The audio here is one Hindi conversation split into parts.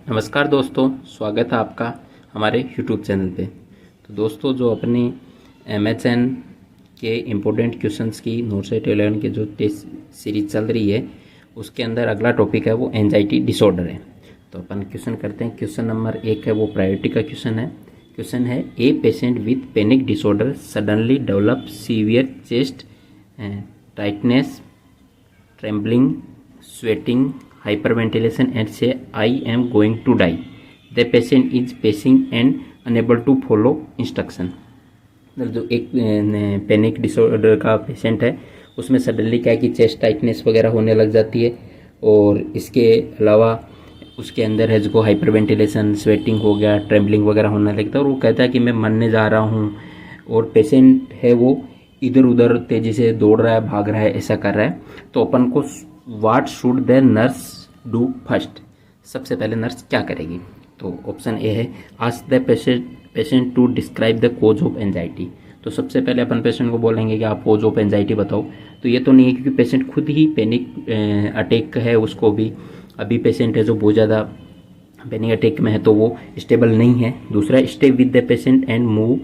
नमस्कार दोस्तों, स्वागत है आपका हमारे YouTube चैनल पे। तो दोस्तों, जो अपनी MHN के इम्पोर्टेंट क्वेश्चंस की नोट सेट 11 के जो टेस्ट सीरीज चल रही है, उसके अंदर अगला टॉपिक है वो एंजाइटी डिसऑर्डर है। तो अपन क्वेश्चन करते हैं। क्वेश्चन नंबर 1 है वो प्रायोरिटी का क्वेश्चन है। क्वेश्चन है, a patient with panic disorder suddenly develop severe chest tightness, trembling, sweating, hyperventilation and say I am going to die. The patient is pacing and unable to follow instruction. जो एक पैनिक डिसऑर्डर का पेशेंट है, उसमें सडनली क्या है कि चेस्ट टाइटनेस वगैरह होने लग जाती है, और इसके अलावा उसके अंदर है जो हाइपरवेंटिलेशन, स्वेटिंग हो गया, ट्रेम्बलिंग वगैरह होने लगता है, और वो कहता है कि मैं मरने जा रहा हूँ। और पेशेंट है वो इधर उधर तेज़ी से दौड़ रहा है, भाग रहा है, ऐसा कर रहा है। तो अपन को what should the nurse do first, सबसे पहले नर्स क्या करेगी? तो ऑप्शन ए है, ask the patient to describe the cause of anxiety. तो सबसे पहले अपन पेशेंट को बोलेंगे कि आप कोज ऑफ एंजाइटी बताओ। तो ये तो नहीं है, क्योंकि पेशेंट खुद ही पैनिक अटैक है, उसको भी अभी पेशेंट है जो बहुत ज़्यादा पैनिक अटैक में है, तो वो स्टेबल नहीं है। दूसरा, stay with the patient and move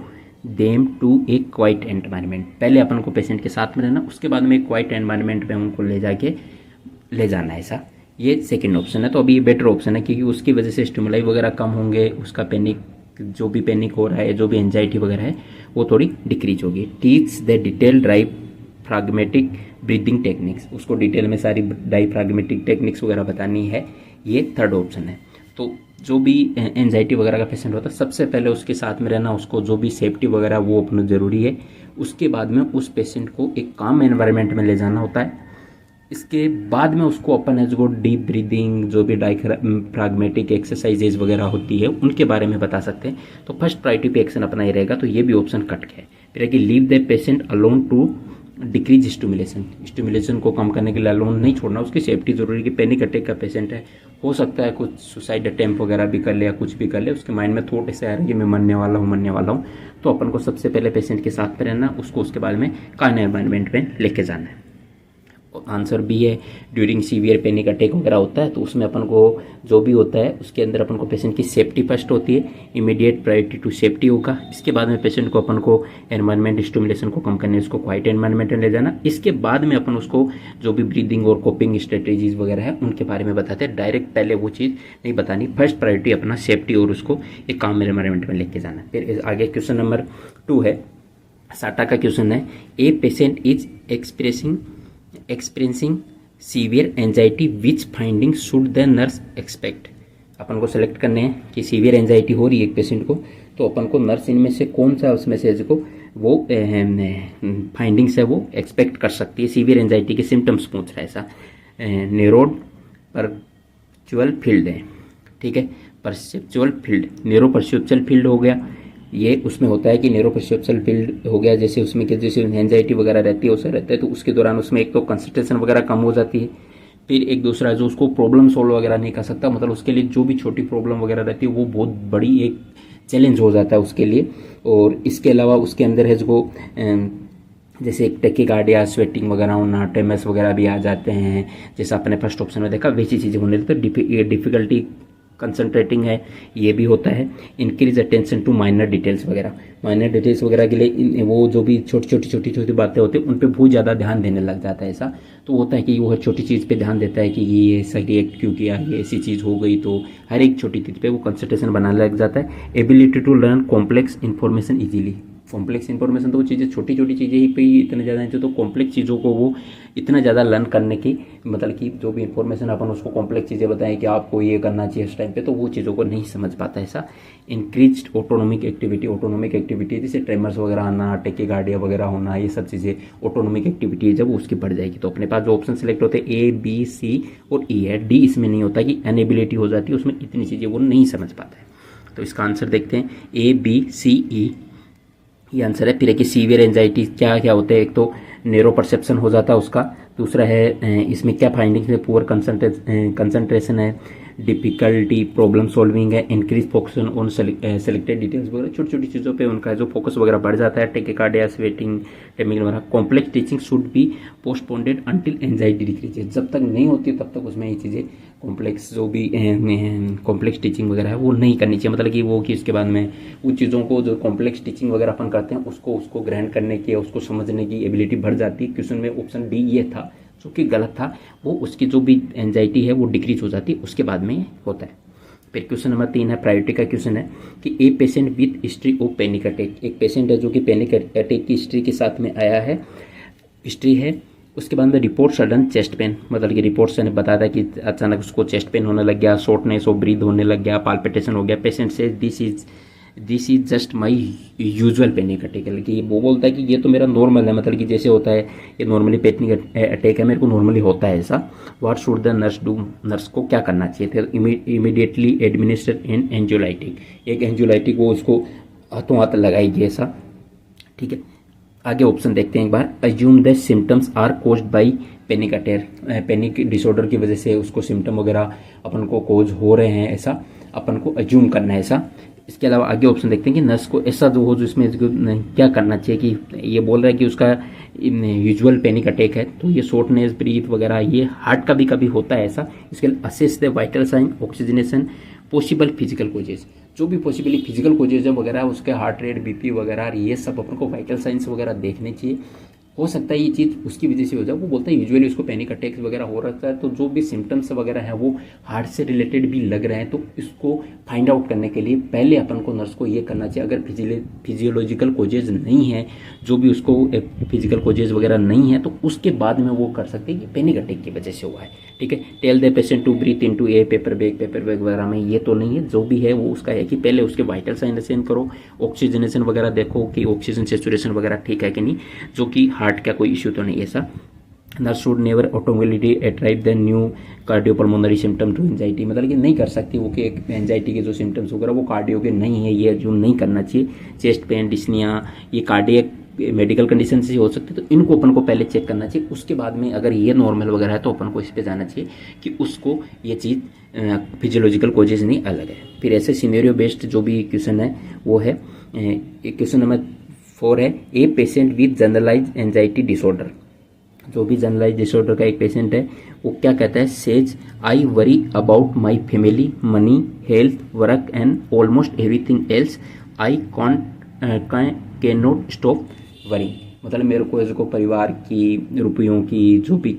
them to a quiet environment. पहले अपन को पेशेंट के साथ में रहना, उसके बाद में एक क्वाइट एनवायरनमेंट में उनको ले जाना है, ऐसा। ये सेकंड ऑप्शन है। तो अभी ये बेटर ऑप्शन है, क्योंकि उसकी वजह से स्टिमुलाई वगैरह कम होंगे, उसका पैनिक, जो भी पैनिक हो रहा है, जो भी एंजाइटी वगैरह है, वो थोड़ी डिक्रीज होगी। Teach the detail diaphragmatic breathing techniques, उसको डिटेल में सारी डायफ्राग्मेटिक टेक्निक्स वगैरह बतानी है। ये थर्ड ऑप्शन है। तो जो भी एंजाइटी वगैरह का पेशेंट होता है, सबसे पहले उसके साथ में रहना, उसको जो भी सेफ्टी वगैरह वो अपना ज़रूरी है। उसके बाद में उस पेशेंट को एक काम एनवायरनमेंट में ले जाना होता है। इसके बाद में उसको अपन है जो डीप ब्रीदिंग, जो भी डायफ्राग्मेटिक एक्सरसाइजेज वगैरह होती है, उनके बारे में बता सकते हैं। तो फर्स्ट प्रायोरिटी पे एक्शन अपना ही रहेगा। तो ये भी ऑप्शन कट है। फिर है कि leave the patient alone to decrease stimulation को कम करने के लिए अलोन नहीं छोड़ना, उसकी सेफ्टी जरूरी है। कि पैनिक अटैक का पेशेंट है, हो सकता है कुछ सुसाइड अटेम्प्ट वगैरह भी कर ले या कुछ भी कर ले, उसके माइंड में थॉट ऐसे आ रहा है कि मैं मरने वाला हूँ। तो अपन को सबसे पहले पेशेंट के साथ में रहना, उसको उसके बाद में कान एनवायरनमेंट में लेके जाना है। आंसर बी है, ड्यूरिंग सीवियर पैनिक अटैक वगैरह होता है, तो उसमें अपन को जो भी होता है, उसके अंदर अपन को पेशेंट की सेफ्टी फर्स्ट होती है। इमीडिएट प्रायोरिटी टू सेफ्टी होगा। इसके बाद में पेशेंट को अपन को एनवायरनमेंट स्टिमुलेशन को कम करने, उसको क्वाइट एनवायरनमेंट में ले जाना। इसके बाद में अपन उसको जो भी ब्रीदिंग और कोपिंग स्ट्रेटेजीज वगैरह है, उनके बारे में बताते हैं। डायरेक्ट पहले वो चीज़ नहीं बतानी। फर्स्ट प्रायोरिटी अपना सेफ्टी और उसको एक काम एनवायरनमेंट में लेके जाना। फिर आगे क्वेश्चन नंबर 2 है, साटा का क्वेश्चन है, a patient is experiencing severe anxiety, which finding should the nurse expect. अपन को सेलेक्ट करने हैं कि सीवियर एंजाइटी हो रही है एक पेशेंट को, तो अपन को नर्स इनमें से कौन सा उस मैसेज को वो फाइंडिंग्स है वो एक्सपेक्ट कर सकती है। सीवियर एंजाइटी के सिम्टम्स पूछ रहा है, ऐसा। न्यूरोड परसेप्चुअल फील्ड है, ठीक है। Perceptual field, neuro perceptual field हो गया। ये उसमें होता है कि न्यूरो परसेप्चुअल फील्ड हो गया, जैसे उसमें कि जैसे एंजाइटी वगैरह रहती है, उससे रहता है, तो उसके दौरान उसमें एक तो कंसंट्रेशन वगैरह कम हो जाती है। फिर एक दूसरा जो उसको प्रॉब्लम सोल्व वगैरह नहीं कर सकता, मतलब उसके लिए जो भी छोटी प्रॉब्लम वगैरह रहती है वो बहुत बड़ी एक चैलेंज हो जाता है उसके लिए। और इसके अलावा उसके अंदर है जो जैसे एक टैकीकार्डिया, स्वेटिंग वगैरह होना, ट्रेमर्स वगैरह भी आ जाते हैं, जैसा आपने फर्स्ट ऑप्शन में देखा, वैसी चीज़ें होने लगती है। डिफिकल्टी कंसंट्रेटिंग है, ये भी होता है। Increase attention to minor details वगैरह के लिए वो जो भी छोटी बातें होती हैं, उन पे बहुत ज़्यादा ध्यान देने लग जाता है, ऐसा। तो होता है कि वो हर छोटी चीज़ पे ध्यान देता है कि ये ऐसा रिएक्ट क्यों किया, ये ऐसी चीज़ हो गई, तो हर एक छोटी चीज़ पे वो कंसंट्रेशन बनाने लग जाता है। Ability to learn complex information easily, complex information, तो वो चीज़ें छोटी चीज़ें ही पे ही इतने ज़्यादा नहीं, तो कॉम्प्लेक्स चीज़ों को वो इतना ज़्यादा लर्न करने की, मतलब कि जो भी इन्फॉर्मेशन अपन उसको कॉम्प्लेक्स चीज़ें बताएं कि आपको ये करना चाहिए इस टाइम पे, तो वो चीज़ों को नहीं समझ पाता, ऐसा। इंक्रीज ऑटोनोमिक एक्टिविटी जैसे ट्रेमर्स वगैरह आना, टैकीकार्डिया वगैरह होना, ये सब चीज़ें ऑटोनोमिक एक्टिविटी जब उसकी बढ़ जाएगी। तो अपने पास जो ऑप्शन सेलेक्ट होते हैं A, B, C और E है। डी इसमें नहीं होता कि एनेबिलिटी हो जाती है, उसमें इतनी चीज़ें वो नहीं समझ पाता है। तो इसका आंसर देखते हैं, A, B, C, E, ये आंसर है। फिर है कि सीवियर एंजाइटी क्या क्या होते हैं, एक तो न्यूरो परसेप्शन हो जाता है उसका। दूसरा है इसमें क्या फाइंडिंग्स में पुअर कंसंट्रेशन है, डिफिकल्टी, प्रॉब्लम सॉल्विंग है, increase focus on selected details वगैरह, छोटी छोटी चीज़ों पे उनका जो फोकस वगैरह बढ़ जाता है, टेकिकार्डिया, स्वेटिंग, टेमिंग वगैरह। Complex teaching should be postponed until anxiety decreases, जब तक नहीं होती तब तक उसमें ये चीज़ें कॉम्प्लेक्स जो भी कॉम्प्लेक्स टीचिंग वगैरह है वो नहीं करनी चाहिए। मतलब कि वो कि इसके बाद में उन चीज़ों को जो कॉम्प्लेक्स टीचिंग वगैरह अपन करते हैं उसको ग्रहण करने की, उसको समझने की एबिलिटी बढ़ जाती है। क्वेश्चन में ऑप्शन डी ये था जो कि गलत था, वो उसकी जो भी एंजाइटी है वो डिक्रीज हो जाती है, उसके बाद में होता है। फिर क्वेश्चन नंबर 3 है, प्रायोरिटी का क्वेश्चन है कि a patient with history of panic attack, एक पेशेंट है जो कि पैनिक अटैक की हिस्ट्री के साथ में आया है, हिस्ट्री है। उसके बाद में रिपोर्ट सडन चेस्ट पेन, मतलब कि रिपोर्ट से ने बताया था कि अचानक उसको चेस्ट पेन होने लग गया, शॉर्टनेस ऑफ ब्रीथ होने लग गया, पाल्पिटेशन हो गया। पेशेंट से this is just my usual panic attack, कि वो बोलता है कि ये तो मेरा नॉर्मल है, मतलब कि जैसे होता है ये नॉर्मली पैनिक अटैक है, मेरे को नॉर्मली होता है ऐसा। What should the nurse do, nurse को क्या करना चाहिए थे? इमीडिएटली एडमिनिस्टर एन एंजियोलाइटिक, एक एंजियोलाइटिक वो उसको हाथों हाथ लगाएगी ऐसा, ठीक है। आगे ऑप्शन देखते हैं एक बार। Assume the symptoms are caused by panic attack, panic disorder की वजह से उसको सिम्टम वगैरह अपन को कोज हो रहे हैं, ऐसा अपन को अज्यूम करना है ऐसा। इसके अलावा आगे ऑप्शन देखते हैं कि नर्स को ऐसा जो हो जो इसमें क्या करना चाहिए, कि ये बोल रहा है कि उसका यूजुअल पैनिक अटैक है, तो ये शॉर्टनेस, ब्रीथ वगैरह ये हार्ट का भी कभी होता है ऐसा। इसके लिए assess the vital sign, oxygenation, possible physical causes, जो भी पॉसिबली फिजिकल कोजेज है वगैरह, उसके हार्ट रेट, बीपी वगैरह, ये सब अपन को वाइटल साइंस वगैरह देखने चाहिए। हो सकता है ये चीज़ उसकी वजह से हो जाए। वो बोलता है यूजुअली उसको पैनिक अटैक्स वगैरह हो रखा है, तो जो भी सिम्टम्स वगैरह हैं वो हार्ट से रिलेटेड भी लग रहे हैं, तो इसको फाइंड आउट करने के लिए पहले अपन को नर्स को ये करना चाहिए, अगर फिजियोलॉजिकल कोजेज नहीं है, जो भी उसको फिजिकल कोजेज वगैरह नहीं है, तो उसके बाद में वो कर सकते हैं कि पैनिक अटैक की वजह से हुआ है, ठीक है। Tell the patient to breathe into a paper bag वगैरह में ये तो नहीं है, जो भी है वो उसका है कि पहले उसके वाइटल साइन असेस करो, ऑक्सीजनेशन वगैरह देखो कि ऑक्सीजन सेचुरेशन वगैरह ठीक है कि नहीं, जो कि हार्ट का कोई इश्यू तो नहीं है ऐसा। Nurse should never automatically attribute the new cardiopulmonary symptom to anxiety, मतलब कि नहीं कर सकती वो कि एंजाइटी के जो सिम्टम्स वगैरह वो कार्डियो के नहीं है, ये जो नहीं करना चाहिए। चेस्ट पेन, डिस्निया, ये कार्डियक मेडिकल कंडीशन से हो सकती है, तो इनको अपन को पहले चेक करना चाहिए। उसके बाद में अगर ये नॉर्मल वगैरह है तो अपन को इस पे जाना चाहिए कि उसको ये चीज़ फिजियोलॉजिकल कोजेज नहीं अलग है। फिर ऐसे सिनेरियो बेस्ड जो भी क्वेश्चन है वो है, क्वेश्चन नंबर 4 है, a patient with generalize anxiety disorder, जो भी जनरलाइज डिसऑर्डर का एक पेशेंट है वो क्या कहता है, says I worry about my family, money, health, work and almost everything else, I can not stop worry, मतलब मेरे को इसको परिवार की, रुपयों की, जो भी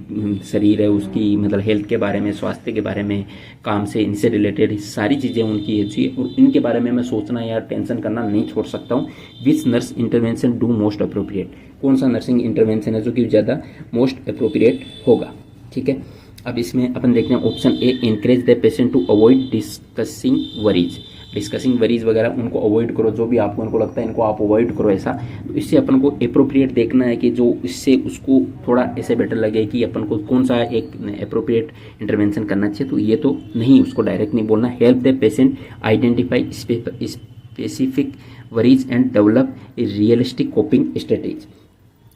शरीर है उसकी, मतलब हेल्थ के बारे में, स्वास्थ्य के बारे में, काम से, इनसे रिलेटेड सारी चीज़ें उनकी ऐसी, और इनके बारे में मैं सोचना या टेंशन करना नहीं छोड़ सकता हूँ। Which nurse intervention do most appropriate, कौन सा नर्सिंग इंटरवेंशन है जो कि ज़्यादा मोस्ट अप्रोप्रिएट होगा, ठीक है। अब इसमें अपन देखते हैं option A, encourage the patient to avoid discussing worries, discussing worries वगैरह उनको अवॉइड करो, जो भी आपको उनको लगता है इनको आप अवॉइड करो ऐसा। तो इससे अपन को अप्रोप्रिएट देखना है कि जो इससे उसको थोड़ा ऐसे बेटर लगे कि अपन को कौन सा एक अप्रोप्रिएट इंटरवेंशन करना चाहिए, तो ये तो नहीं, उसको डायरेक्ट नहीं बोलना। Help the patient identify specific worries and develop a realistic coping strategy,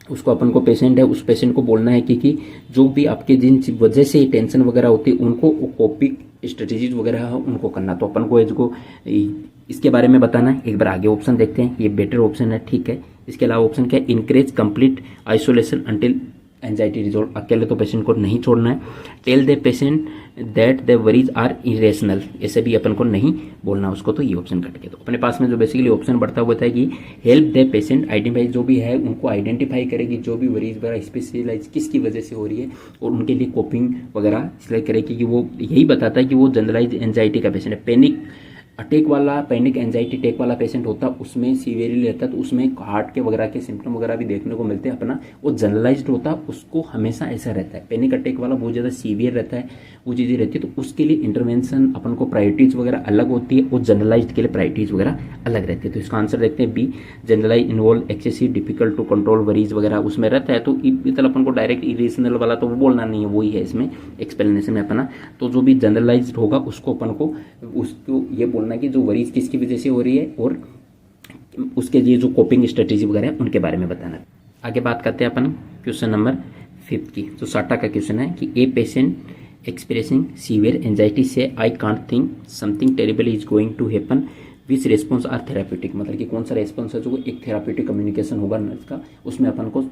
उसको अपन को पेशेंट है उस पेशेंट को बोलना है कि जो भी आपके जिन वजह से टेंशन वगैरह होती है उनको कोपिंग स्ट्रेटेजीज वगैरह है उनको करना, तो अपन को इसको इसके बारे में बताना है। एक बार आगे ऑप्शन देखते हैं, ये बेटर ऑप्शन है, ठीक है। इसके अलावा ऑप्शन क्या है, encourage complete isolation until anxiety resolve, अकेले तो पेशेंट को नहीं छोड़ना है। Tell the patient that the worries are irrational, ऐसे भी अपन को नहीं बोलना उसको, तो ये ऑप्शन कट के, तो अपने पास में जो बेसिकली ऑप्शन बढ़ता हुआ था कि हेल्प द पेशेंट आइडेंटिफाई, जो भी है उनको आइडेंटिफाई करेगी जो भी वरीज वगैरह स्पेशलाइज किसकी वजह से हो रही है, और उनके लिए कोपिंग वगैरह इसलिए करेगी कि वो यही बताता है कि वो जनरलाइज एंजाइटी का पेशेंट है। पैनिक अटैक वाला, पैनिक एंजाइटी अटैक वाला पेशेंट होता है उसमें सीवियरली रहता है, तो उसमें हार्ट के वगैरह के सिम्टम वगैरह भी देखने को मिलते हैं अपना, वो जनरलाइज्ड होता है, उसको हमेशा ऐसा रहता है। पैनिक अटैक वाला बहुत ज़्यादा सीवियर रहता है, वो चीज़ें रहती है, तो उसके लिए इंटरवेंशन अपन को प्रायोरिटीज़ वगैरह अलग होती है, और जनरलाइज्ड के लिए प्रायोरिटीज़ वगैरह अलग रहती है। तो इसका आंसर देखते हैं B, generalize involve excessive difficult to control worries वगैरह उसमें रहता है, तो मतलब अपन को डायरेक्ट इरेशनल वाला तो वो बोलना नहीं है, वही है इसमें एक्सप्लेनेशन में अपना। तो जो भी जनरलाइज्ड होगा उसको अपन को उसको ये बोलना है कि जो वरीज किसकी वजह से हो रही है, और उसके लिए जो कोपिंग स्ट्रेटेजी वगैरह है उनके बारे में बताना। आगे बात करते हैं अपन क्वेश्चन नंबर 5 की, जो 60 का क्वेश्चन है कि a patient expressing severe anxiety से I can't think something terrible is going to happen which response are therapeutic, मतलब कि कौन सा रेस्पॉन्स है जो एक थेराप्यूटिक कम्युनिकेशन होगा नर्स का, उसमें अपन को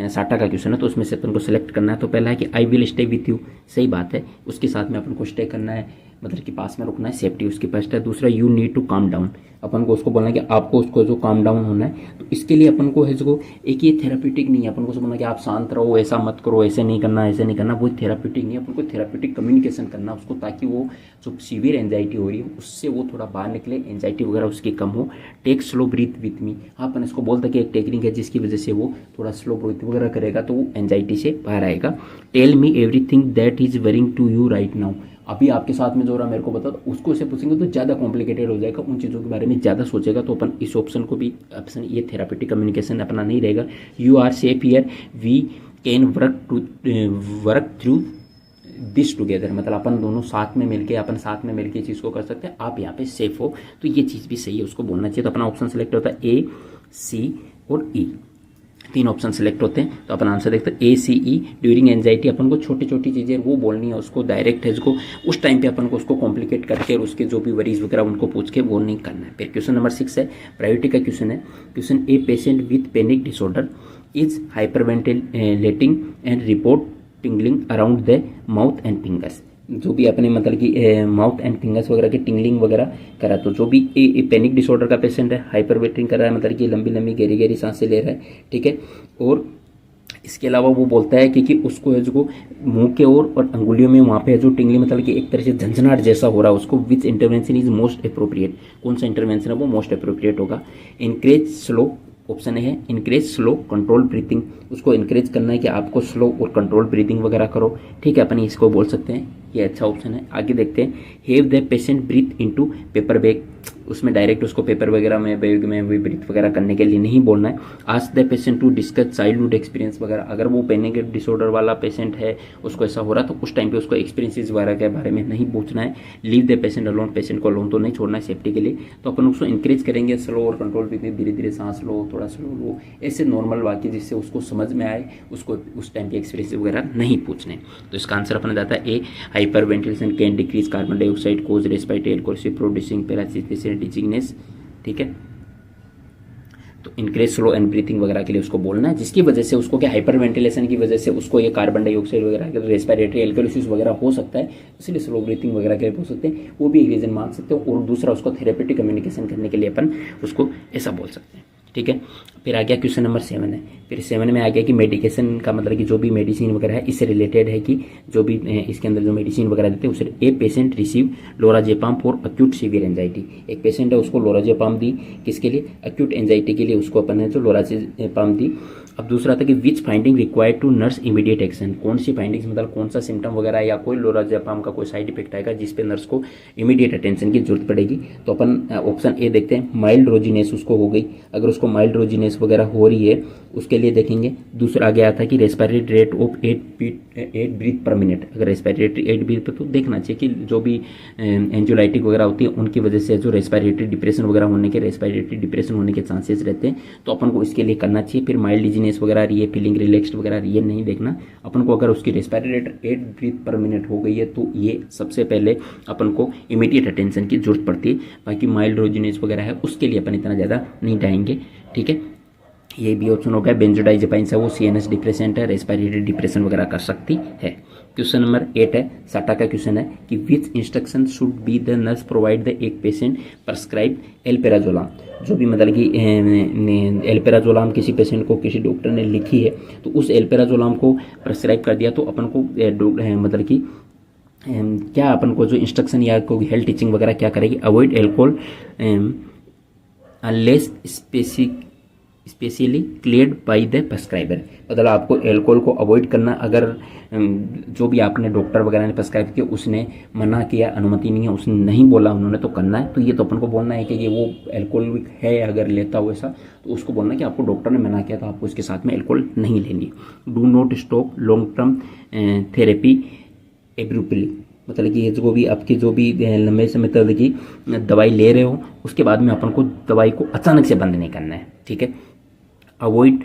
साटा का क्वेश्चन है तो उसमें से अपन को सिलेक्ट करना है। तो पहला है कि I will stay with you, सही बात है, उसके साथ में अपन को स्टे करना है, मतलब कि पास में रुकना है, सेफ्टी उसकी फर्स्ट है। दूसरा you need to calm down, अपन को उसको बोलना है कि आपको उसको जो काम डाउन होना है, तो इसके लिए अपन को है जो एक ये थेराप्यूटिक नहीं है, अपन को बोलना है कि आप शांत रहो, ऐसा मत करो, ऐसे नहीं करना, ऐसे नहीं करना, वो थेराप्यूटिक नहीं है। अपन को थेराप्यूटिक कम्युनिकेशन करना उसको, ताकि वो जो सीवियर एंजाइटी हो रही है उससे वो थोड़ा बाहर निकले, एंजाइटी वगैरह उसकी कम हो। Take slow breath with me, हाँ अपन इसको बोलते कि एक टेक्निक है जिसकी वजह से वो थोड़ा स्लो ब्रीथ वगैरह करेगा तो वो एंजाइटी से बाहर आएगा। Tell me everything that is worrying to you right now, अभी आपके साथ में जो रहा मेरे को बता, तो उसको से पूछेंगे तो ज़्यादा कॉम्प्लिकेटेड हो जाएगा, उन चीज़ों के बारे में ज़्यादा सोचेगा। तो अपन इस ऑप्शन को भी, ऑप्शन ये थेरापेटिक कम्युनिकेशन अपना नहीं रहेगा। You are safe here, we can work through this together, मतलब अपन दोनों साथ में मिलके, अपन साथ में मिलके चीज़ को कर सकते हैं, आप यहाँ पे सेफ हो, तो ये चीज़ भी सही है, उसको बोलना चाहिए। तो अपना ऑप्शन सेलेक्ट होता है ए, सी और ई, तीन ऑप्शन सेलेक्ट होते हैं। तो अपन आंसर देखते हैं ए, सी, ई। ड्यूरिंग एंजाइटी अपन को छोटी छोटी चीज़ें वो बोलनी है, उसको डायरेक्ट है उसको उस टाइम पे अपन को उसको कॉम्प्लिकेट करके और उसके जो भी वरीज वगैरह उनको पूछ के वो नहीं करना है। फिर क्वेश्चन नंबर 6 है, प्रायोरिटी का क्वेश्चन है। Question A, patient with panic disorder is hyperventilating and report tingling around the mouth and fingers, जो भी अपने मतलब कि माउथ एंड फिंगर्स वगैरह की टिंगलिंग वगैरह करा, तो जो भी पैनिक डिसऑर्डर का पेशेंट है, हाइपर वेटिंग कर रहा है, मतलब कि लंबी लंबी गहरी गहरी सांसें ले रहा है, ठीक है। और इसके अलावा वो बोलता है कि उसको है जो मुंह के और अंगुलियों में वहाँ पे है जो टिंगली, मतलब कि एक तरह से झंझनाहट जैसा हो रहा है उसको, विच इंटरवेंशन इज मोस्ट अप्रोप्रिएट, कौन सा इंटरवेंशन है वो मोस्ट अप्रोप्रिएट होगा। इनक्रेज स्लो, ऑप्शन है इनक्रेज स्लो कंट्रोल ब्रीथिंग, उसको इनक्रेज करना है कि आपको स्लो और कंट्रोल ब्रीथिंग वगैरह करो, ठीक है, अपन इसको बोल सकते हैं, ये अच्छा ऑप्शन है। आगे देखते हैं, have the patient breathe into paper bag, उसमें डायरेक्ट उसको पेपर वगैरह में बैग में भी ब्रीथ वगैरह करने के लिए नहीं बोलना है। Ask the patient to discuss childhood experience वगैरह, अगर वो पैनिक डिसऑर्डर वाला पेशेंट है, उसको ऐसा हो रहा तो उस टाइम पे उसको एक्सपीरियंसेस वगैरह के बारे में नहीं पूछना है। Leave the patient alone, patient को अलोन तो नहीं छोड़ना है सेफ्टी के लिए। तो अपन उसको इंकरेज करेंगे स्लो और कंट्रोल ब्रीथिंग, धीरे धीरे सांस लो, थोड़ा स्लो लो, ऐसे नॉर्मल वाक्य जिससे उसको समझ में आए, उसको उस टाइम के एक्सपीरियंस वगैरह नहीं पूछने। तो इसका आंसर अपना जाता है A, hyperventilation can decrease carbon dioxide cause respiratory alcohol producing paresthesias dizziness, ठीक है। तो इंक्रीज स्लो एंड ब्रीथिंग वगैरह के लिए उसको बोलना है, जिसकी वजह से उसको क्या हाइपर वेंटिलेशन की वजह से उसको ये कार्बन डाइऑक्साइड वगैरह रेस्पिरेटरी एल्कोलिसिस वगैरह हो सकता है, इसलिए स्लो ब्रीथिंग वगैरह के लिए हो सकते हैं, वो भी एक रीजन मान सकते हो। और दूसरा उसको थेरेपेटिक कम्युनिकेशन करने के लिए अपन उसको ऐसा बोल सकते हैं, ठीक है। फिर आ गया क्वेश्चन नंबर 7 है। फिर 7 में आ गया कि मेडिकेशन का मतलब कि जो भी मेडिसिन वगैरह है इससे रिलेटेड है, कि जो भी इसके अंदर जो मेडिसिन वगैरह देते हैं उसे। A patient receive lorazepam for acute severe anxiety, एक पेशेंट है उसको लोराजेपाम दी, किसके लिए, अक्यूट एंजाइटी के लिए उसको अपन ने जो लोराजेपाम दी। अब दूसरा था कि which finding required to nurse immediate action, कौन सी फाइंडिंग्स मतलब कौन सा सिम्टम वगैरह या कोई लोराजेपाम का कोई साइड इफेक्ट आएगा जिस पे नर्स को इमीडिएट अटेंशन की जरूरत पड़ेगी। तो अपन ऑप्शन ए देखते हैं, माइल्ड रोजीनेस उसको हो गई, अगर उसको माइल्ड रोजीनेस वगैरह हो रही है उसके लिए देखेंगे। दूसरा आ गया था कि respiratory rate of 8 breath per minute, अगर रेस्पिरेटरी 8 ब्रीथ पर, तो देखना चाहिए कि जो भी एंजियोलाइटिक वगैरह होती है उनकी वजह से जो रेस्पिरेटरी डिप्रेशन वगैरह होने के चांसेस रहते हैं, तो अपन को इसके लिए करना चाहिए। फिर माइल्ड डिजीनेस वगैरह रही है, फीलिंग रिलैक्स्ड वगैरह ये नहीं देखना अपन को, अगर उसकी respiratory rate 8 breath per minute हो गई है तो ये सबसे पहले अपन को इमीडिएट अटेंशन की जरूरत पड़ती है। बाकी माइल्ड रोजीनेस वगैरह है उसके लिए अपन इतना ज़्यादा नहीं जाएंगे, ठीक है। ये भी ऑप्शन हो गया। बेंजोडाइजेपाइन है वो सीएनएस डिप्रेसेंट है, रेस्पिरेटरी डिप्रेशन वगैरह कर सकती है। क्वेश्चन नंबर 8 है, साटा का क्वेश्चन है कि विच instruction should be the nurse provide the एक पेशेंट प्रेस्क्राइब एल्पेराजोलाम, जो भी मतलब कि एल्पेराजोलाम किसी पेशेंट को किसी डॉक्टर ने लिखी है तो उस एल्पेराजोलाम को प्रेस्क्राइब कर दिया, तो अपन को मतलब कि क्या अपन को जो इंस्ट्रक्शन या कोई हेल्थ टीचिंग वगैरह क्या करेगी, avoid alcohol unless specially cleared by the prescriber, मतलब आपको एल्कोहल को अवॉइड करना, अगर जो भी आपने डॉक्टर वगैरह ने प्रेस्क्राइब किया उसने मना किया, अनुमति नहीं है, उसने नहीं बोला उन्होंने, तो करना है। तो ये तो अपन को बोलना है कि ये वो एल्कोहल है अगर लेता हो ऐसा, तो उसको बोलना है कि आपको डॉक्टर ने मना किया तो आपको इसके साथ में एल्कोहल नहीं लेनी। Do not stop long term therapy abruptly, मतलब कि जो भी आपकी जो भी लंबे समय तक की दवाई ले रहे हो उसके बाद में अपन को दवाई को अचानक से बंद नहीं करना है, ठीक है। अवॉइड,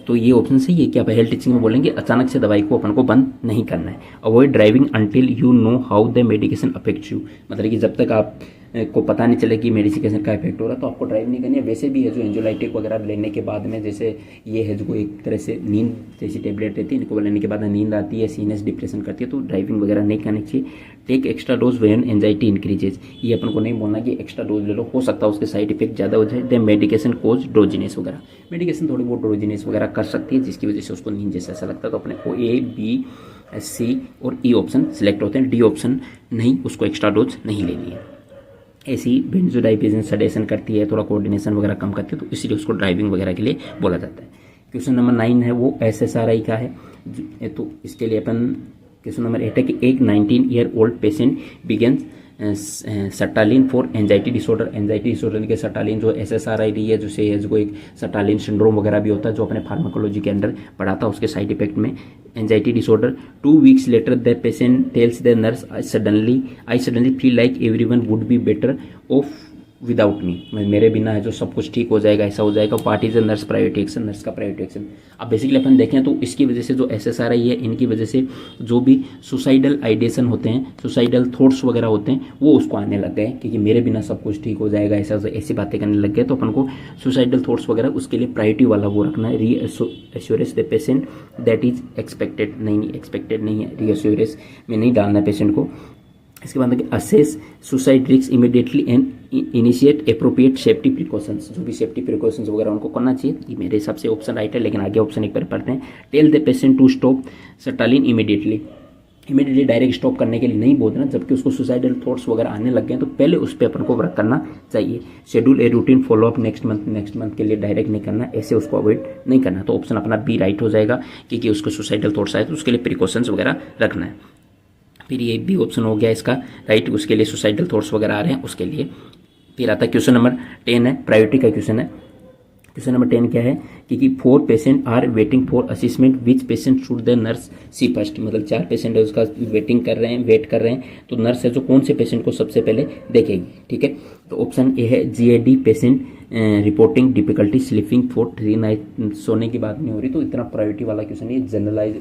तो ये ऑप्शन सही है कि आप हेल्थ टीचिंग में बोलेंगे अचानक से दवाई को अपन को बंद नहीं करना है। Avoid driving until you know how the medication affects you, मतलब कि जब तक आप को पता नहीं चले कि मेडिकेशन का इफेक्ट हो रहा है तो आपको ड्राइव नहीं करनी है। वैसे भी है जो एंजियोलाइटिक वगैरह लेने के बाद में, जैसे ये है जो एक तरह से नींद जैसी टेबलेट रहती है, इनको लेने के बाद नींद आती है, सीनेस डिप्रेशन करती है, तो ड्राइविंग वगैरह नहीं करनी चाहिए। Take extra dose when anxiety increases, ये अपन को नहीं बोलना कि एक्स्ट्रा डोज ले लो, हो सकता है उसके साइड इफेक्ट ज़्यादा हो जाए। देन मेडिकेशन कोज ड्रोजिनेस वगैरह, मेडिकेशन थोड़ी बहुत ड्रोजिनेस वगैरह कर सकती है जिसकी वजह से उसको नींद जैसा ऐसा लगता है, तो अपने को ए बी सी और ई ऑप्शन सिलेक्ट होते हैं, डी ऑप्शन नहीं, उसको एक्स्ट्रा डोज नहीं लेनी है। ऐसी बेंजोडाइपेजिन सडेशन करती है, थोड़ा कोऑर्डिनेशन वगैरह कम करती है, तो इसलिए उसको ड्राइविंग वगैरह के लिए बोला जाता है। क्वेश्चन नंबर 9 है वो SSRI का है, तो इसके लिए अपन क्वेश्चन नंबर 8 है कि एक 19 year old patient begin sertraline for anxiety disorder, anxiety disorder के सटालिन जो SSRI रही है, जिसे जो एक सटालिन सिंड्रोम वगैरह भी होता है जो अपने फार्माकोलॉजी के अंडर पढ़ा था, उसके साइड इफेक्ट में anxiety disorder. 2 weeks later the patient tells the nurse I suddenly feel like everyone would be better off without me, मेरे बिना है जो सब कुछ ठीक हो जाएगा, ऐसा हो जाएगा। Part is nurse private action, nurse का प्राइवेट एक्शन। अब बेसिकली अपन देखें तो इसकी वजह से जो SSRI है, इनकी वजह से जो भी सुसाइडल आइडिएशन होते हैं, सुसाइडल थॉट्स वगैरह होते हैं, वो उसको आने लग गए, क्योंकि मेरे बिना सब कुछ ठीक हो जाएगा, ऐसी बातें करने लग गए। तो अपन को सुसाइडल थॉट्स वगैरह उसके लिए प्रायोरिटी वाला वो रखना है, reassurance the patient that is expected, नहीं एक्सपेक्टेड नहीं है, रीअश्योरेंस में नहीं डालना है पेशेंट को। इसके बाद assess suicide risk immediately and initiate appropriate safety precautions, जो भी सेफ्टी प्रिकॉशंस वगैरह उनको करना चाहिए। ये मेरे हिसाब से ऑप्शन राइट है, लेकिन आगे ऑप्शन एक बार पढ़ते हैं। Tell the patient to stop sertraline immediately, direct stop करने के लिए नहीं बोलना, जबकि उसको सुसाइडल थॉट्स वगैरह आने लग गए तो पहले उस पर अपन को वर्क करना चाहिए। Schedule a routine follow up next month के लिए डायरेक्ट नहीं करना, ऐसे उसको अवॉइड नहीं करना। तो ऑप्शन अपना बी राइट हो जाएगा, क्योंकि उसको सुसाइडल थॉट्स आए तो उसके लिए प्रिकॉशंस वगैरह रखना है। फिर ये बी ऑप्शन हो गया इसका राइट, उसके लिए सुसाइडल थॉट्स वगैरह आ रहे हैं उसके लिए। फिर आता है क्वेश्चन नंबर 10 है, प्रायोरिटी का क्वेश्चन है। क्वेश्चन नंबर 10 क्या है कि 4 patient are waiting for assessment, which patient should the nurse see first, मतलब 4 पेशेंट है उसका वेट कर रहे हैं, तो नर्स है जो कौन से पेशेंट को सबसे पहले देखेगी, ठीक है। तो ऑप्शन ए है GAD patient reporting difficulty sleeping for 3 night, सोने की बात नहीं हो रही, तो इतना प्रायोरिटी वाला क्वेश्चन है। जनरलाइज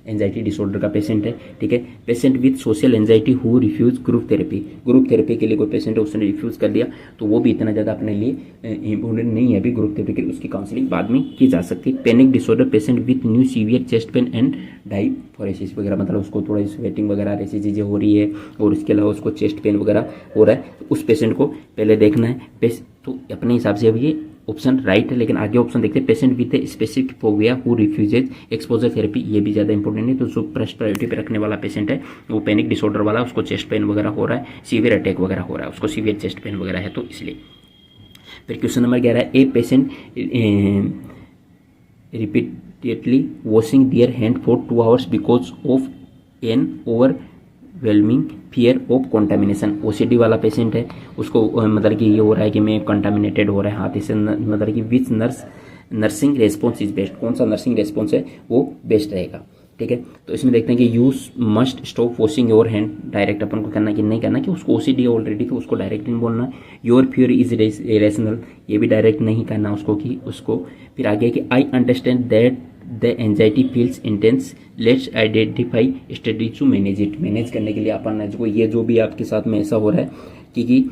एंजाइटी डिसऑर्डर का पेशेंट है, ठीक है। Patient with social anxiety who refuse group therapy के लिए कोई पेशेंट है उसने रिफ्यूज कर दिया, तो वो भी इतना ज़्यादा अपने लिए इंपॉर्टेंट नहीं है अभी ग्रुप थेरेपी के लिए, उसकी काउंसलिंग बाद में की जा सकती है। Panic disorder patient with new severe chest pain and डाइफोरेसिस वगैरह, मतलब उसको थोड़ा स्वेटिंग वगैरह ऐसी चीज़ें हो रही है और इसके अलावा उसको चेस्ट पेन वगैरह हो रहा है, तो उस पेशेंट को पहले देखना है। तो अपने हिसाब से अब ये ऑप्शन राइट है, लेकिन आगे ऑप्शन देखते हैं। Patient with a specific phobia who refuses exposure therapy, ये भी ज़्यादा इंपॉर्टेंट है। तो जो फर्स्ट प्रायोरिटी पे रखने वाला पेशेंट है वो पैनिक डिसऑर्डर वाला, उसको चेस्ट पेन वगैरह हो रहा है, सीवियर अटैक वगैरह हो रहा है, उसको सीवियर चेस्ट पेन वगैरह है, तो इसलिए। फिर क्वेश्चन नंबर 11 है, a patient repeatedly washing their hand for 2 hours because of an overwhelming fear of contamination. OCD वाला पेशेंट है, उसको मतलब कि ये हो रहा है कि मैं कंटामिनेटेड हो रहा है हाथ से, मतलब कि विच नर्सिंग रेस्पॉन्स इज बेस्ट, कौन सा नर्सिंग रेस्पॉन्स है वो बेस्ट रहेगा, ठीक है। तो इसमें देखते हैं कि you must stop washing your hand, direct अपन को करना कि नहीं करना, कि उसको OCD ऑलरेडी तो उसको डायरेक्ट नहीं बोलना। योर फ्यूर इज इरेशनल, ये भी डायरेक्ट नहीं करना उसको, कि उसको। फिर आगे कि I understand that the anxiety feels intense, let's identify strategy to manage it, manage करने के लिए अपन को ये जो भी आपके साथ में ऐसा हो रहा है कि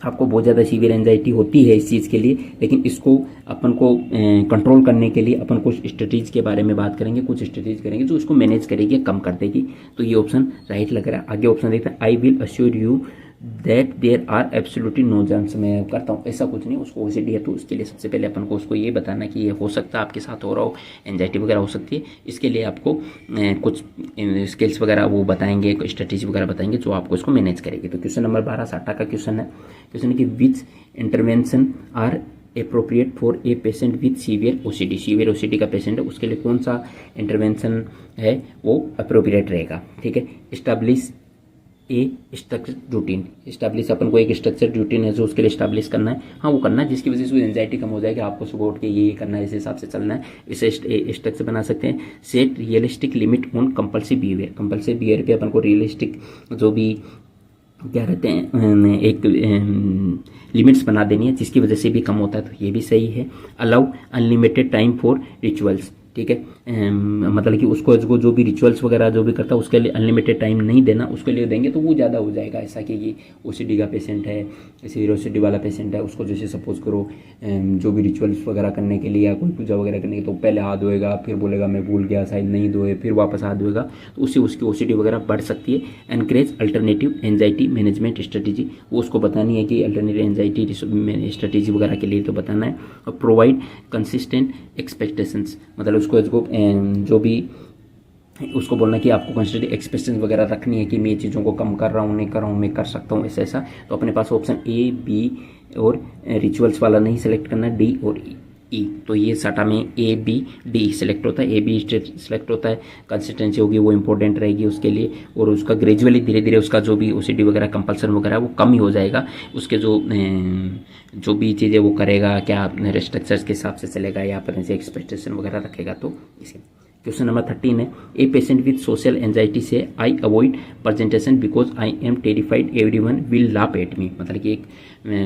आपको बहुत ज़्यादा सीवियर एंजाइटी होती है इस चीज़ के लिए, लेकिन इसको अपन को कंट्रोल करने के लिए अपन कुछ स्ट्रेटजीज के बारे में बात करेंगे, कुछ स्ट्रेटजीज करेंगे जो इसको मैनेज करेगी, कम कर देगी। तो ये ऑप्शन राइट लग रहा है। आगे ऑप्शन देखते हैं, I will assure you that there are absolutely no chance, मैं करता हूँ ऐसा कुछ नहीं, उसको OCD है तो उसके लिए सबसे पहले अपन को उसको ये बताना कि ये हो सकता है आपके साथ हो रहा हो, एंजाइटी वगैरह हो सकती है, इसके लिए आपको कुछ स्किल्स वगैरह वो बताएंगे, स्ट्रेटेजी वगैरह बताएंगे जो आपको इसको मैनेज करेगी। तो क्वेश्चन नंबर 12 SATA का क्वेश्चन है। क्वेश्चन है कि which intervention are appropriate for a patient with severe OCD का पेशेंट है, उसके लिए कौन सा इंटरवेंशन है वो अप्रोप्रिएट रहेगा, ठीक है। इस्टेब्लिश ए स्ट्रक्चर रूटीन, इस्टेब्लिश अपन को एक स्ट्रक्चर रूटीन है जो उसके लिए इस्टेब्लिश करना है, हाँ वो करना है, जिसकी वजह से एंजाइटी कम हो जाएगी, आपको सुबह उठ के ये करना है, इस हिसाब से चलना है, इसे स्ट्रक्चर बना सकते हैं। Set realistic limit on compulsive behaviour पे अपन को रियलिस्टिक जो भी क्या रहते हैं, एक लिमिट्स बना देनी है जिसकी वजह से भी कम होता है, तो ये भी सही है। Allow unlimited time for rituals, ठीक है, मतलब कि उसको जो भी रिचुअल्स वगैरह जो भी करता है उसके लिए अनलिमिटेड टाइम नहीं देना, उसके लिए देंगे तो वो ज़्यादा हो जाएगा। ऐसा कि ये ओसीडी का पेशेंट है, सिवियर ओसीडी वाला पेशेंट है, उसको जैसे सपोज करो जो भी रिचुअल्स वगैरह करने के लिए या कोई पूजा वगैरह करने के तो पहले हाथ धोएगा, फिर बोलेगा मैं भूल गया शायद नहीं धोए, फिर वापस हाथ धोएगा, तो उससे उसकी ओसीडी वगैरह बढ़ सकती है। Encourage alternative anxiety management strategy, वो उसको बतानी है कि अल्टरनेटिव एंजाइटी स्ट्रेटेजी वगैरह के लिए तो बताना है। और प्रोवाइड कंसिस्टेंट एक्सपेक्टेशंस, मतलब उसको जो भी उसको बोलना कि आपको कंसिस्टेंट एक्सपेक्टेशंस वगैरह रखनी है कि मैं ये चीज़ों को कम कर रहा हूँ, नहीं कर रहा हूँ, मैं कर सकता हूँ ऐसा ऐसा। तो अपने पास ऑप्शन ए, बी और रिचुअल्स वाला नहीं सेलेक्ट करना, डी और ई। तो ये साटा में ए, बी, डी सेलेक्ट होता है, ए, बी सेलेक्ट होता है। कंसिस्टेंसी होगी वो इंपॉर्टेंट रहेगी उसके लिए, और उसका ग्रेजुअली धीरे धीरे उसका जो भी ओसीडी वगैरह कंपल्सन वगैरह वो कम ही हो जाएगा। उसके जो भी चीज़ें वो करेगा, क्या रेस्ट्रिक्शंस के हिसाब से चलेगा या फिर ऐसे एक्सपेक्टेशन वगैरह रखेगा। तो इसे क्वेश्चन नंबर 13 है, a patient with social anxiety से I avoid presentation because I am terrified everyone will laugh at me. मतलब कि एक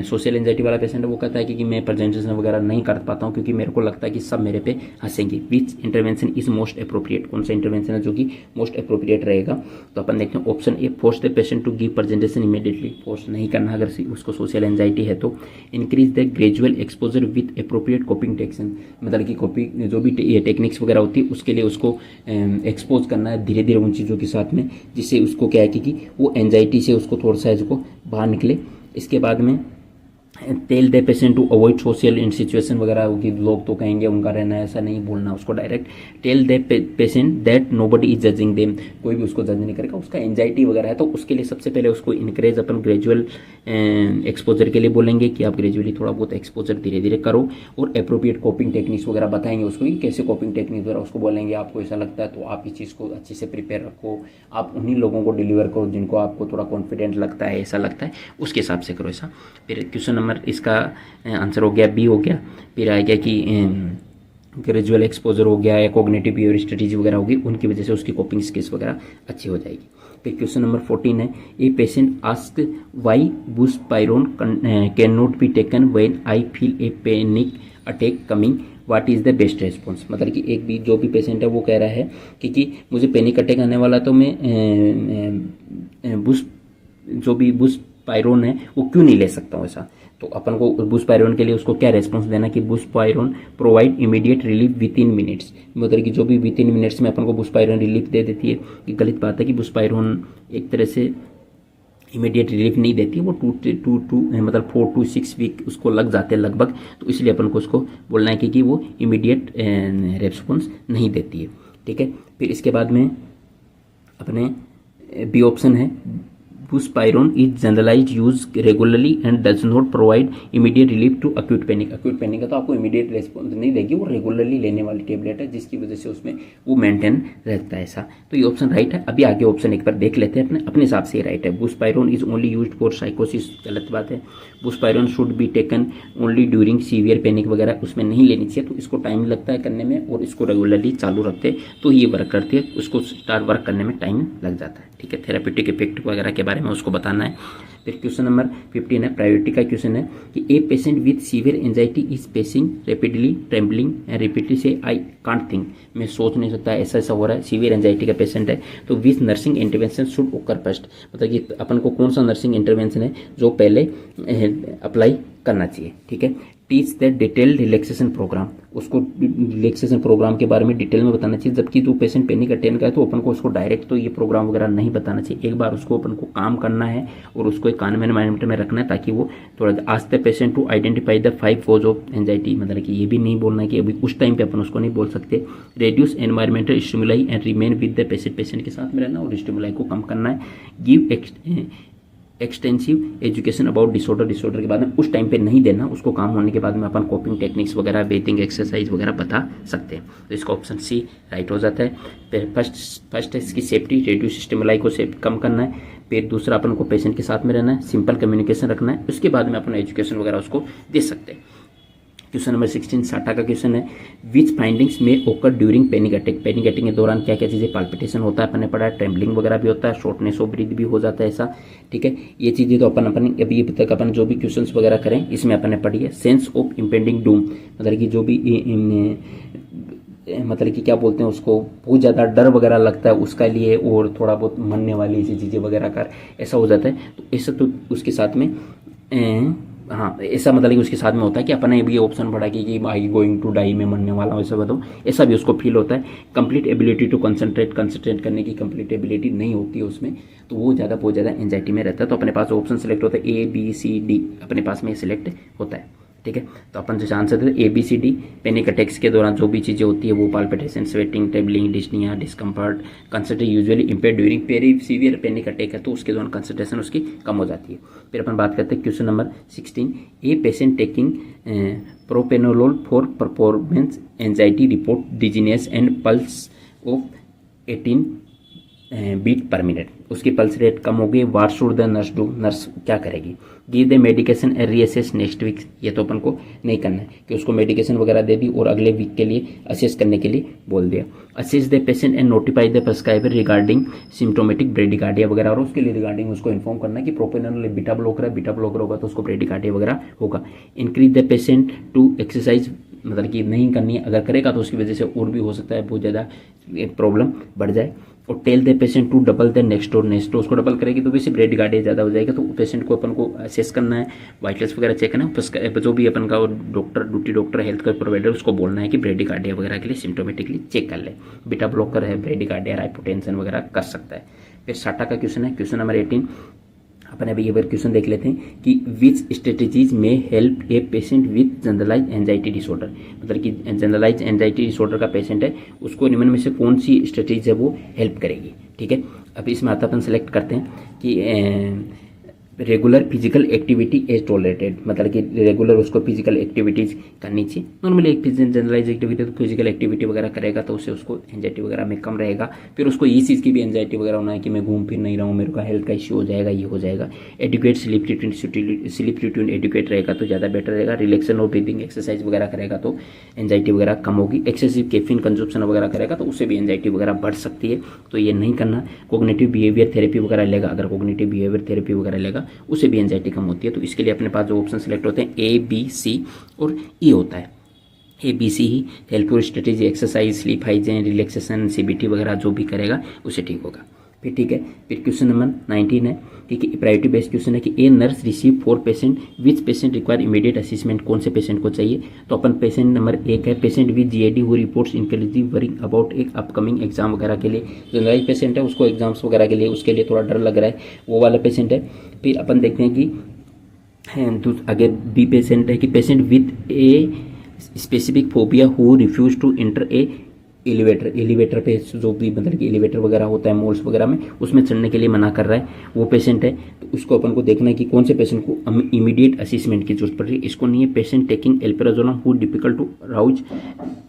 सोशल एंजाइटी वाला पेशेंट है, वो कहता है कि मैं प्रेजेंटेशन वगैरह नहीं कर पाता हूँ क्योंकि मेरे को लगता है कि सब मेरे पे हंसेंगे। विच इंटरवेंशन इज मोस्ट अप्रोप्रिएट, कौन सा इंटरवेंशन है जो कि मोस्ट अप्रोप्रिएट रहेगा। तो अपन देखते हैं option A, force the patient to give presentation immediately, force नहीं करना अगर उसको सोशल एंजाइटी है तो। Increase the gradual exposure with appropriate coping technique, मतलब कि कोपिंग जो भी टेक्निक्स वगैरह होती है उसके लिए उसको एक्सपोज करना है धीरे धीरे उन चीज़ों के साथ में, जिससे उसको क्या है कि वो एंजाइटी से उसको थोड़ा सा इसको बाहर निकले। इसके बाद में tell the patient to avoid social in situation वगैरह होगी, लोग तो कहेंगे उनका रहना है, ऐसा नहीं बोलना उसको direct. Tell the patient that nobody is judging them, कोई भी उसको जज नहीं करेगा। उसका एंजाइटी वगैरह है तो उसके लिए सबसे पहले उसको इनकरेज अपन ग्रेजुअल एक्सपोजर के लिए बोलेंगे कि आप ग्रेजुअली थोड़ा बहुत एक्सपोजर धीरे धीरे करो, और अप्रोप्रिएट कोपिंग टेक्निक्स वगैरह बताएंगे उसको कि कैसे कोपिंग टेक्निक्स वगैरह उसको बोलेंगे। आपको ऐसा लगता है तो आप इस चीज़ को अच्छे से प्रिपेयर रखो, आप उन्हीं लोगों को डिलीवर करो जिनको आपको थोड़ा कॉन्फिडेंट लगता है, ऐसा लगता है उसके हिसाब से करो ऐसा। फिर क्वेश्चन नंबर इसका आंसर हो गया बी हो गया। फिर आ गया कि ग्रेजुअल एक्सपोजर हो गया या कॉग्निटिव बिहेवियर स्ट्रेटेजी वगैरह होगी, उनकी वजह से उसकी कोपिंग स्किल्स वगैरह अच्छी हो जाएगी। फिर क्वेश्चन नंबर 14 है, a patient ask why buspirone can not be taken when I feel a panic attack coming, what is the best response. मतलब कि एक भी जो भी पेशेंट है वो कह रहा है कि मुझे पैनिक अटैक आने वाला तो मैं बुस्पाइरोन है वो क्यों नहीं ले सकता हूँ ऐसा। तो अपन को बुस्पाइरोन के लिए उसको क्या रेस्पॉन्स देना कि buspirone provide immediate relief within minutes, मतलब कि जो भी विद इन मिनट्स में अपन को बुस्पाइरोन रिलीफ दे देती है। कि गलत बात है कि बुस्पाइरोन एक तरह से इमीडिएट रिलीफ नहीं देती है, वो मतलब 4 to 6 वीक उसको लग जाते हैं लगभग। तो इसलिए अपन को उसको बोलना है कि वो इमीडिएट रेस्पॉन्स नहीं देती है, ठीक है। फिर इसके बाद में अपने बी ऑप्शन है, buspirone is generalize use regularly and does not provide immediate relief to acute panic. Acute panic है तो आपको इमीडिएट रेस्पॉन्स नहीं देगी, वो रेगुलरली लेने वाली टेबलेट है जिसकी वजह से उसमें वो मेंटेन रहता है ऐसा। तो ये ऑप्शन राइट है। अभी आगे ऑप्शन एक बार देख लेते हैं अपने हिसाब से राइट है। Buspirone is only used for साइकोसिस, गलत बात है। Buspirone should be taken only during severe panic वगैरह उसमें नहीं लेनी चाहिए, तो इसको टाइम लगता है करने में, और इसको रेगुलरली चालू रखते तो ये वर्क करती है, उसको स्टार्ट वर्क करने में टाइम लग जाता है, ठीक है। थेराप्यूटिक इफेक्ट वगैरह के बारे में उसको बताना है। फिर क्वेश्चन नंबर 15 है, प्रायोरिटी का क्वेश्चन है कि a patient with severe anxiety is pacing rapidly trembling and repeatedly से आई कांट थिंक, मैं सोच नहीं सकता, ऐसा ऐसा हो रहा है। सीवियर एंजाइटी का पेशेंट है तो विच नर्सिंग इंटरवेंशन शुड ओकर फर्स्ट, मतलब कि अपन को कौन सा नर्सिंग इंटरवेंशन है जो पहले अप्लाई करना चाहिए, ठीक है। Teach the detailed relaxation program, उसको रिलैक्सेशन प्रोग्राम के बारे में डिटेल में बताना चाहिए। जबकि जो पेशेंट पैनिक अटैक का है तो अपन को उसको डायरेक्ट तो ये प्रोग्राम वगैरह नहीं बताना चाहिए, एक बार उसको अपन को काम करना है और उसको एक कान में रखना है ताकि वो थोड़ा ask the patient to identify the 5 cause of anxiety, मतलब कि ये भी नहीं बोलना है कि अभी उस टाइम पे अपन उसको नहीं बोल सकते। Reduce environmental stimuli and remain with the patient, patient के साथ में रहना और स्टिमुलाई को कम करना है। Give extensive education about disorder के बाद में उस टाइम पे नहीं देना, उसको काम होने के बाद में अपन कोपिंग टेक्निक्स वगैरह ब्रीथिंग एक्सरसाइज वगैरह बता सकते हैं। तो इसका ऑप्शन सी राइट हो जाता है। फर्स्ट है इसकी सेफ्टी, रेड्यूस स्टिमुलाई को कम करना है। फिर दूसरा अपन को पेशेंट के साथ में रहना है, सिंपल कम्युनिकेशन रखना है, उसके बाद में अपन एजुकेशन वगैरह उसको दे सकते हैं। क्वेश्चन नंबर 16 साटा का क्वेश्चन है, विच फाइंडिंग्स में ओकर during panic attack. Panic attack के दौरान क्या क्या चीज़ें, पाल्पिटेशन होता है, अपन ने पढ़ा है, ट्रेम्बलिंग वगैरह भी होता है, शॉर्टनेस ऑफ ब्रीथ भी हो जाता है ऐसा, ठीक है। ये चीज़ें तो अपन अभी तक अपन जो भी क्वेश्चंस वगैरह करें इसमें अपन ने पढ़ी है। सेंस ऑफ इम्पेंडिंग डूम, मतलब कि जो भी मतलब कि क्या बोलते हैं उसको, बहुत ज़्यादा डर वगैरह लगता है उसका लिए, और थोड़ा बहुत मरने वाली ऐसी चीज़ें वगैरह कर ऐसा हो जाता है। तो ऐसा तो उसके साथ में हाँ, ऐसा मतलब कि उसके साथ में होता है कि अपन ने भी ऑप्शन पढ़ा कि आई गोइंग टू डाई, में मरने वाला हूँ ऐसा बताओ, ऐसा भी उसको फील होता है। कंप्लीट एबिलिटी टू कंसंट्रेट करने की कंप्लीट एबिलिटी नहीं होती है उसमें, तो वो बहुत ज़्यादा एंजाइटी में रहता है। तो अपने पास ऑप्शन सेलेक्ट होता है ABCD, अपने पास में सिलेक्ट होता है, ठीक है। तो अपन जो आंसर देते ABCD। पैनिक अटैक्स के दौरान जो भी चीज़ें होती है वो palpitation, sweating, trembling, dyspnea, discomfort, concentration usually impair during very severe panic attack है, तो उसके दौरान कंसंट्रेशन उसकी कम हो जाती है। फिर अपन बात करते हैं question number 16, a patient taking propranolol for performance anxiety report dizziness and pulse of 18 beat per minute, उसकी पल्स रेट कम हो गई। What should the nurse do, nurse क्या करेगी। Give the medication and reassess next week, ये तो अपन को नहीं करना है कि उसको मेडिकेशन वगैरह दे दी और अगले वीक के लिए असेस करने के लिए बोल दिया। Assess the patient and notify the prescriber regarding symptomatic bradycardia वगैरह, और उसके लिए रिगार्डिंग उसको इन्फॉर्म करना कि प्रोपेनोलोल बीटा ब्लॉकर है, बीटा ब्लॉकर होगा तो उसको ब्रेडिकार्डिया वगैरह होगा। Increase the patient to exercise, मतलब कि नहीं करनी है, अगर करेगा तो उसकी वजह से और भी हो सकता है बहुत ज़्यादा प्रॉब्लम बढ़ जाए। और tell the patient to double the next dose उसको डबल करेगी तो वैसे ब्रेडिकार्डिया ज़्यादा हो जाएगा, तो पेशेंट को अपन को असेस करना है, वाइटल्स वगैरह चेक करना है, जो भी अपन का duty doctor health care provider उसको बोलना है कि ब्रेडिकार्डिया वगैरह के लिए सिम्टोमेटिकली चेक कर ले, बीटा ब्लॉकर है, ब्रेडिकार्डिया, हाइपोटेंशन वगैरह कर सकता है। फिर साटा का क्वेश्चन है, क्वेश्चन नंबर 18। अपन अभी ये बार क्वेश्चन देख लेते हैं कि which strategies may help a patient with generalize anxiety disorder, मतलब कि जनरलाइज एंजाइटी डिसऑर्डर का पेशेंट है, उसको निम्न में से कौन सी स्ट्रेटेजी है वो हेल्प करेगी, ठीक है। अब इसमें आता अपन सेलेक्ट करते हैं कि regular physical activity as tolerated, मतलब कि रेगुलर उसको फिजिकल एक्टिविटीज़ करनी चाहिए। नॉर्मली एक जनरलाइज एक्टिविटी तो फिजिकल एक्टिविटी वगैरह करेगा तो उससे उसको एंजाइटी वगैरह में कम रहेगा। फिर उसको ये चीज़ की भी एंजाइटी वगैरह होना है कि मैं घूम फिर नहीं रहा हूँ, मेरे को हेल्थ का इश्यू हो जाएगा, ये हो जाएगा। एडुकेट स्लीप रूटीन एडुकेट रहेगा तो ज़्यादा बेटर रहेगा। रिलैक्सेशन और ब्रीदिंग एक्सरसाइज वगैरह करेगा तो एंजाइटी वगैरह कम होगी। एक्सेसिव कैफीन कंजप्शन वगैरह करेगा तो उससे भी एंजाइटी वगैरह बढ़ सकती है, तो ये नहीं करना। कोग्निटिव बिहेवियर थेरेपी वगैरह लेगा, अगर कोग्निटिव बिहेवियर थेरेपी वगैरह लेगा उससे भी एंजाइटी कम होती है। तो इसके लिए अपने पास जो ऑप्शन सेलेक्ट होते हैं A, B, C और E होता है। ABC ही helpful strategy, exercise, sleep hygiene, relaxation, CBT वगैरह जो भी करेगा उससे ठीक होगा। फिर ठीक है, फिर क्वेश्चन नंबर 19 है, ठीक है, प्रायोरिटी बेस्ड क्वेश्चन है कि a nurse receive 4 patient, which patient require immediate असिस्टमेंट, कौन से पेशेंट को चाहिए। तो अपन पेशेंट नंबर 1 है, patient with GAD who reports increasing worrying about एक अपकमिंग एग्जाम वगैरह के लिए, जनरलाइज पेशेंट है, उसको एग्जाम्स वगैरह के लिए उसके लिए थोड़ा डर लग रहा है, वो वाला पेशेंट है। फिर अपन देखते हैं कि आगे बी पेशेंट है कि patient with a specific phobia who refuse to enter a elevator पे, जो भी मतलब कि एलिवेटर वगैरह होता है मॉल्स वगैरह में, उसमें चढ़ने के लिए मना कर रहा है, वो पेशेंट है। तो उसको अपन को देखना है कि कौन से पेशेंट को इमीडिएट असिस्टमेंट की जरूरत पड़ रही है। इसको नहीं है। Patient taking alprazolam who difficult to rouse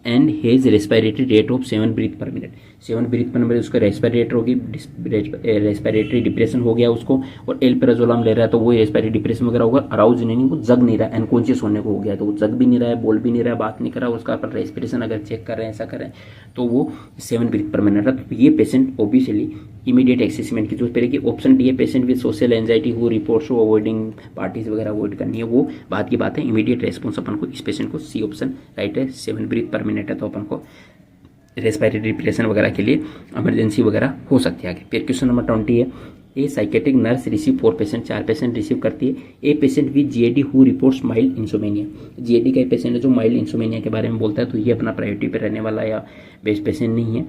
and has respiratory rate of 7 breath per minute, 7 breath per minute उसका रेस्पिरेटर होगी, रेस्पिरेटरी डिप्रेशन हो गया उसको, और एल्पेराजोलम ले रहा है तो वो रेस्पिरेटरी डिप्रेशन वगैरह होगा। अराउज नहीं, वो जग नहीं रहा, अनकॉन्शियस होने को हो गया, तो वो जग भी नहीं रहा है, बोल भी नहीं रहा है, बात नहीं कर रहा, उसका अपन रेस्पिरेशन अगर चेक कर रहे हैं, ऐसा कर रहे हैं, तो वो 7 ब्रीथ पर मिनट है। तो ये पेशेंट ओबियसली इमीडिएट असेसमेंट की जरूरत पड़ेगी। ऑप्शन डी है, patient with social anxiety who reports to avoiding parties वगैरह अवॉइड करनी है, वो बात की बात है। इमीडिएट रेस्पॉन्स अपन को इस पेशेंट को सी ऑप्शन राइट है, 7 ब्रीथ पर मिनट है, तो अपन को रेस्पिरेटरी डिप्रेशन वगैरह के लिए इमरजेंसी वगैरह हो सकती है आगे। फिर क्वेश्चन नंबर 20 है, a psychiatric nurse receive 4 patient, 4 patient receive करती है। A patient with GAD who reports mild insomnia, GAD का पेशेंट है जो माइल्ड इंसोमेनिया के बारे में बोलता है, तो ये अपना प्रायोरिटी पे रहने वाला या बेस्ट पेशेंट नहीं है,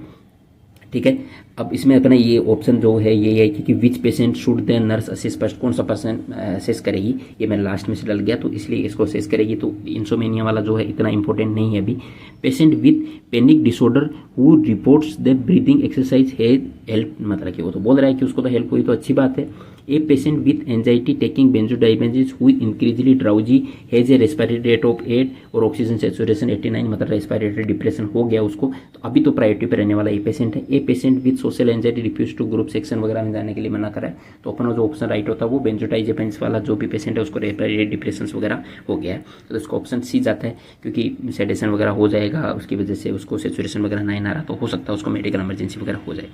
ठीक है। अब इसमें अपना ये ऑप्शन जो है ये है कि which patient should the nurse assess first, कौन सा पर्सन असेस करेगी, ये मैं लास्ट में से डल गया तो इसलिए इसको असेस करेगी। तो इंसोमेनिया वाला जो है इतना इंपॉर्टेंट नहीं है अभी। Patient with panic disorder who reports the breathing exercise है हेल्प, मतलब कि वो तो बोल रहा है कि उसको तो हेल्प हुई तो अच्छी बात है। A patient with anxiety taking benzodiazepines who increasingly drowsy has a respiratory rate of 8 और ऑक्सीजन सेचुरेशन 89, मतलब रेस्पिरेटरी डिप्रेशन हो गया उसको, तो अभी तो प्रायोरिटी पे रहने वाला ये पेशेंट है। A patient with social anxiety refuse to group section वगैरह में जाने के लिए मना करा है, तो अपना जो ऑप्शन राइट होता है वो बेंजोडाइजेपिन्स वाला जो भी पेशेंट है उसको रेस्पिरेटरी डिप्रेशन वगैरह हो गया है, तो उसको ऑप्शन सी जाता है, क्योंकि सेडेशन वगैरह हो जाएगा उसकी वजह से, उसको सेचुरेशन वगैरह नहीं आ रहा, तो हो सकता है उसको मेडिकल इमरजेंसी वगैरह हो जाए।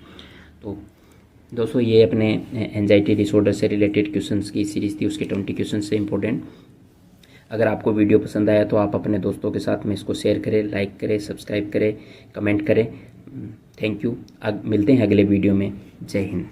तो दोस्तों ये अपने एंजाइटी डिसऑर्डर से रिलेटेड क्वेश्चंस की सीरीज़ थी, उसके 20 क्वेश्चन से इंपॉर्टेंट। अगर आपको वीडियो पसंद आया तो आप अपने दोस्तों के साथ में इसको शेयर करें, लाइक करें, सब्सक्राइब करें, कमेंट करें। Thank you. मिलते हैं अगले वीडियो में। जय हिंद।